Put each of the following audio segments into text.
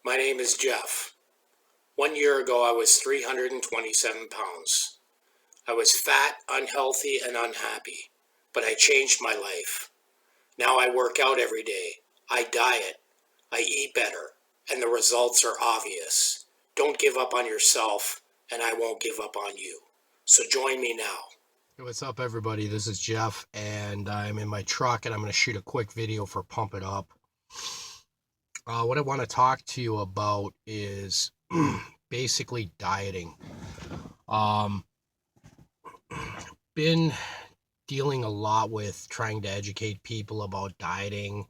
My name is Jeff. 1 year ago, I was 327 pounds. I was fat, unhealthy, and unhappy, but I changed my life. Now I work out every day. I diet. I eat better, and the results are obvious. Don't give up on yourself, and I won't give up on you. So join me now. Hey, what's up, everybody? This is Jeff, and I'm in my truck, and I'm going to shoot a quick video for Pump It Up. What I want to talk to you about is basically dieting. Um, been dealing a lot with trying to educate people about dieting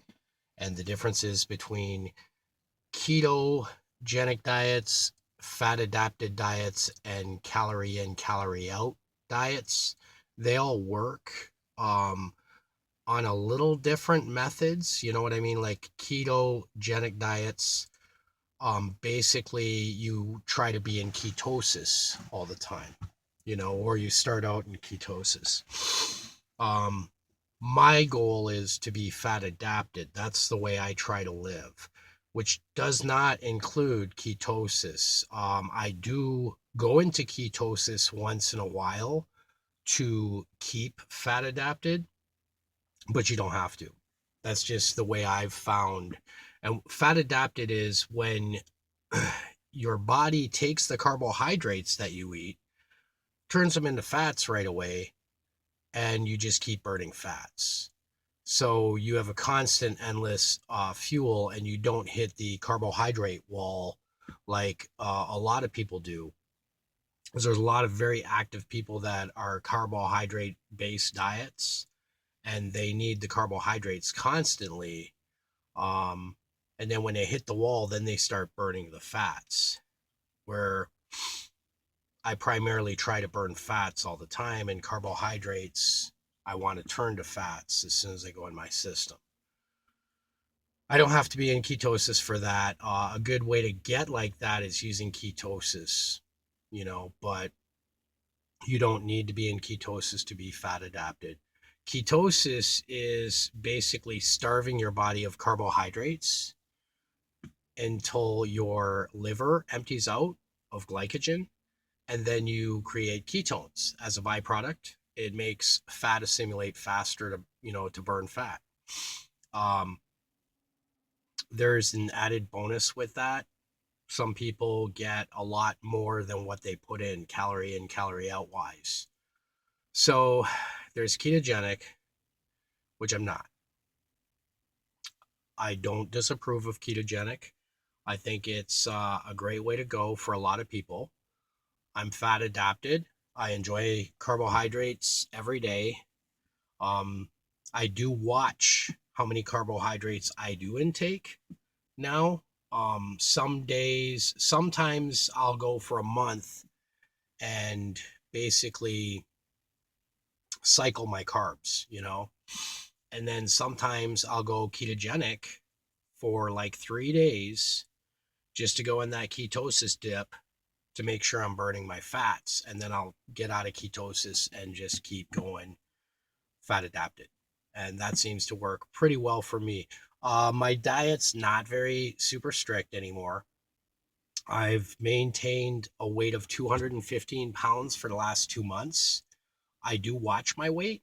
and the differences between ketogenic diets, fat adapted diets, and calorie in, calorie out diets. They all work. On a little different methods, you know what I mean? Like ketogenic diets, basically you try to be in ketosis all the time, or you start out in ketosis. Um, my goal is to be fat adapted. That's the way I try to live, which does not include ketosis. I do go into ketosis once in a while to keep fat adapted, but you don't have to. That's just the way I've found. And fat adapted is when your body takes the carbohydrates that you eat, turns them into fats right away, and you just keep burning fats. So you have a constant, endless fuel, and you don't hit the carbohydrate wall like a lot of people do. Because there's a lot of very active people that are carbohydrate based diets, and they need the carbohydrates constantly. Um, and then when they hit the wall, then they start burning the fats. Where I primarily try to burn fats all the time, and carbohydrates, I want to turn to fats as soon as they go in my system. I don't have to be in ketosis for that. A good way to get like that is using ketosis, but you don't need to be in ketosis to be fat adapted. Ketosis is basically starving your body of carbohydrates until your liver empties out of glycogen, and then you create ketones as a byproduct. It makes fat assimilate faster to burn fat. Um, there's an added bonus with that. Some people get a lot more than what they put in, calorie out wise. So there's ketogenic, which I'm not. I don't disapprove of ketogenic. I think it's a great way to go for a lot of people. I'm fat adapted. I enjoy carbohydrates every day. Um, I do watch how many carbohydrates I do intake now. Some days, sometimes I'll go for a month and basically cycle my carbs. And then sometimes I'll go ketogenic for like 3 days just to go in that ketosis dip to make sure I'm burning my fats. And then I'll get out of ketosis and just keep going fat adapted. And that seems to work pretty well for me. My diet's not very super strict anymore. I've maintained a weight of 215 pounds for the last 2 months. I do watch my weight,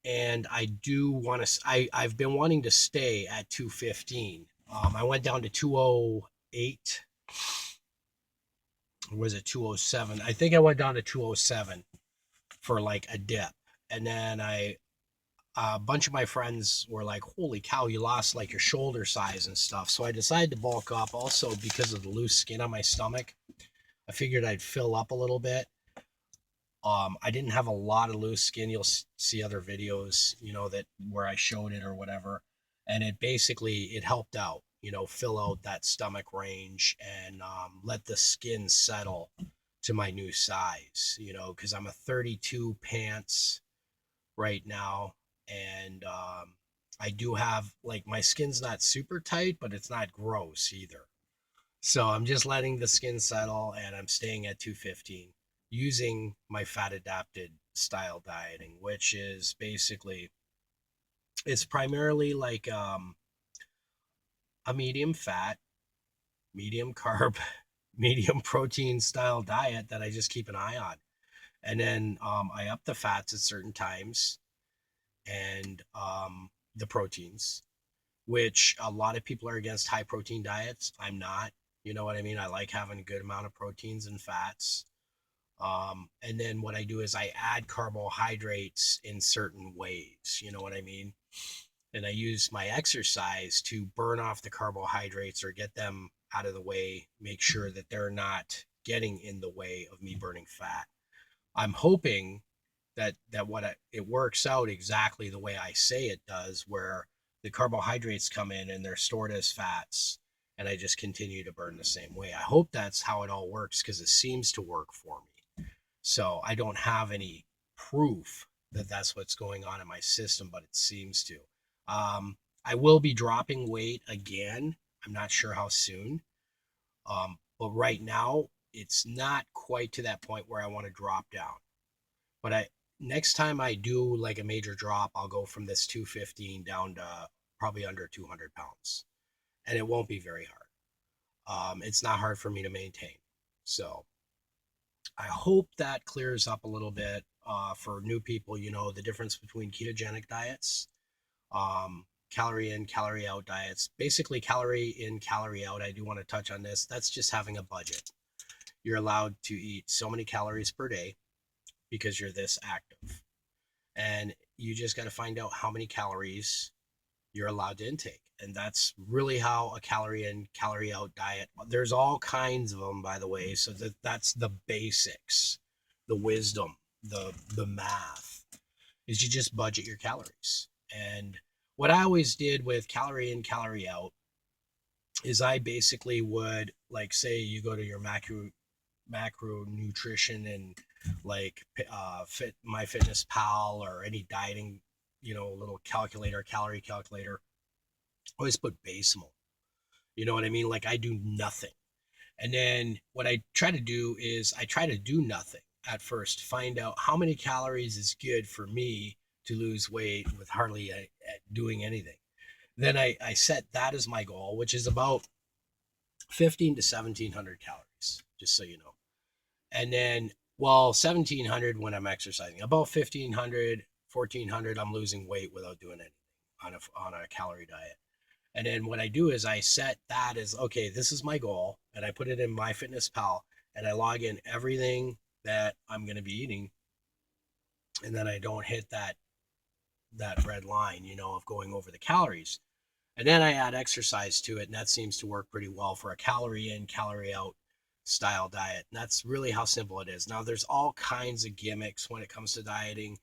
and I do want to, I've been wanting to stay at 215. I went down to 208. Or was it 207? I think I went down to 207 for like a dip. And then a bunch of my friends were like, holy cow, you lost like your shoulder size and stuff. So I decided to bulk up also because of the loose skin on my stomach. I figured I'd fill up a little bit. I didn't have a lot of loose skin. You'll see other videos, that where I showed it or whatever. And it helped out, fill out that stomach range and let the skin settle to my new size, because I'm a 32 pants right now. And I do have, like, my skin's not super tight, but it's not gross either. So I'm just letting the skin settle, and I'm staying at 215 using my fat adapted style dieting, which is basically, it's primarily like a medium fat, medium carb, medium protein style diet that I just keep an eye on. And then I up the fats at certain times and the proteins, which a lot of people are against high protein diets. I'm not. You know what I mean? I like having a good amount of proteins and fats. And then what I do is I add carbohydrates in certain ways. You know what I mean? And I use my exercise to burn off the carbohydrates or get them out of the way, make sure that they're not getting in the way of me burning fat. I'm hoping that it works out exactly the way I say it does, where the carbohydrates come in and they're stored as fats, and I just continue to burn the same way. I hope that's how it all works because it seems to work for me. So I don't have any proof that that's what's going on in my system, but it seems to. I will be dropping weight again. I'm not sure how soon. But right now, it's not quite to that point where I want to drop down. But I next time I do like a major drop, I'll go from this 215 down to probably under 200 pounds, and it won't be very hard. It's not hard for me to maintain. So I hope that clears up a little bit for new people. You know the difference between ketogenic diets, calorie in, calorie out diets. Basically, calorie in, calorie out. I do want to touch on this. That's just having a budget. You're allowed to eat so many calories per day because you're this active. And you just got to find out how many calories you're allowed to intake. And that's really how a calorie in, calorie out diet. There's all kinds of them, by the way. So that's the basics, the wisdom, the math is you just budget your calories. And what I always did with calorie in, calorie out is I basically would like say you go to your macro nutrition and like fit my fitness pal or any dieting little calculator, calorie calculator. I always put basimal. You know what I mean? Like I do nothing, and then what I try to do is I try to do nothing at first, find out how many calories is good for me to lose weight with hardly doing anything. Then I set that as my goal, which is about 15 to 1700 calories, just so you know. And then, well, 1700 when I'm exercising, about 1500, 1400, I'm losing weight without doing anything on a calorie diet. And then what I do is I set that as, okay, this is my goal. And I put it in MyFitnessPal and I log in everything that I'm going to be eating. And then I don't hit that red line, of going over the calories. And then I add exercise to it. And that seems to work pretty well for a calorie in, calorie out style diet. And that's really how simple it is. Now, there's all kinds of gimmicks when it comes to dieting.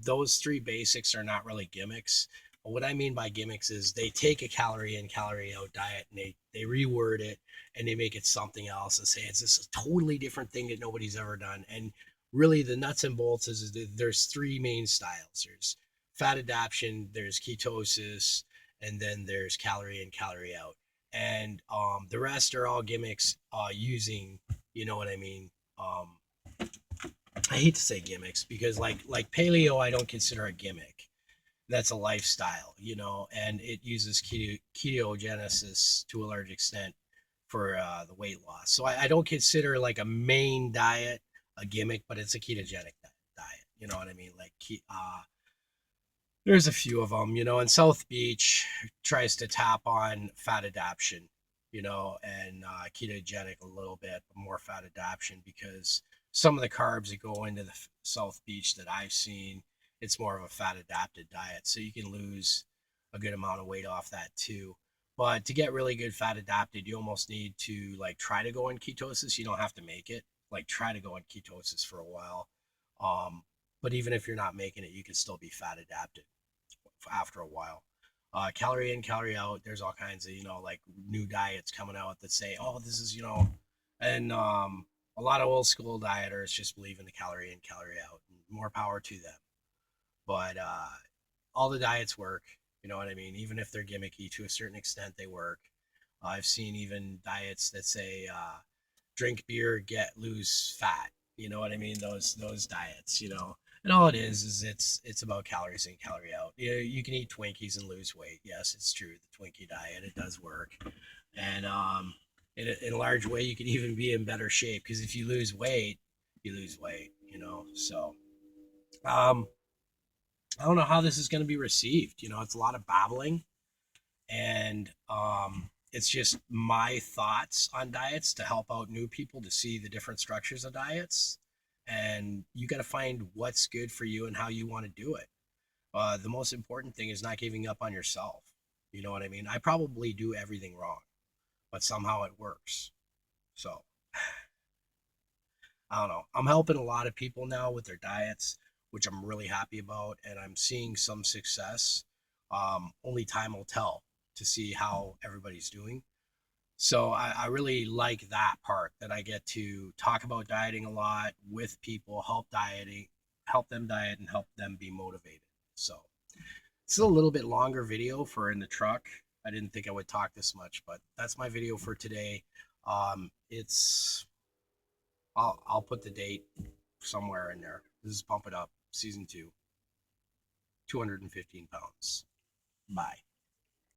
Those three basics are not really gimmicks. But what I mean by gimmicks is they take a calorie in, calorie out diet and they reword it and they make it something else and say it's this totally different thing that nobody's ever done. And really, the nuts and bolts is there's three main styles. There's fat adaptation, there's ketosis, and then there's calorie in, calorie out. And the rest are all gimmicks using, you know what I mean. I hate to say gimmicks because like paleo, I don't consider a gimmick. That's a lifestyle, and it uses ketogenesis to a large extent for the weight loss. So I don't consider like a main diet a gimmick, but it's a ketogenic diet. You know what I mean? Like there's a few of them, and South Beach tries to tap on fat adaptation, and ketogenic a little bit, but more fat adaptation because some of the carbs that go into the South Beach that I've seen, it's more of a fat adapted diet. So you can lose a good amount of weight off that too. But to get really good fat adapted, you almost need to like try to go in ketosis. You don't have to make it. Like try to go in ketosis for a while. But even if you're not making it, you can still be fat adapted after a while. Calorie in, calorie out. There's all kinds of like new diets coming out that say, oh, this is and a lot of old school dieters just believe in the calorie in, calorie out. And more power to them. But all the diets work. You know what I mean? Even if they're gimmicky to a certain extent, they work. I've seen even diets that say drink beer, lose fat. You know what I mean? Those diets. And all it is it's about calories in, calorie out. You can eat Twinkies and lose weight. Yes, it's true. The Twinkie diet, it does work. And in a large way, you can even be in better shape, because if you lose weight, you lose weight, you know. So um I don't know how this is going to be received. You know, it's a lot of babbling, and it's just my thoughts on diets to help out new people to see the different structures of diets. And you got to find what's good for you and how you want to do it. The most important thing is not giving up on yourself. You know what I mean? I probably do everything wrong, but somehow it works. So I don't know. I'm helping a lot of people now with their diets, which I'm really happy about, and I'm seeing some success. Only time will tell to see how everybody's doing. So I really like that part, that I get to talk about dieting a lot with people, help them diet, and help them be motivated. So it's a little bit longer video for in the truck. I didn't think I would talk this much, but that's my video for today. It's I'll put the date somewhere in there. This is Pump It Up, season 2, 215 pounds. Bye.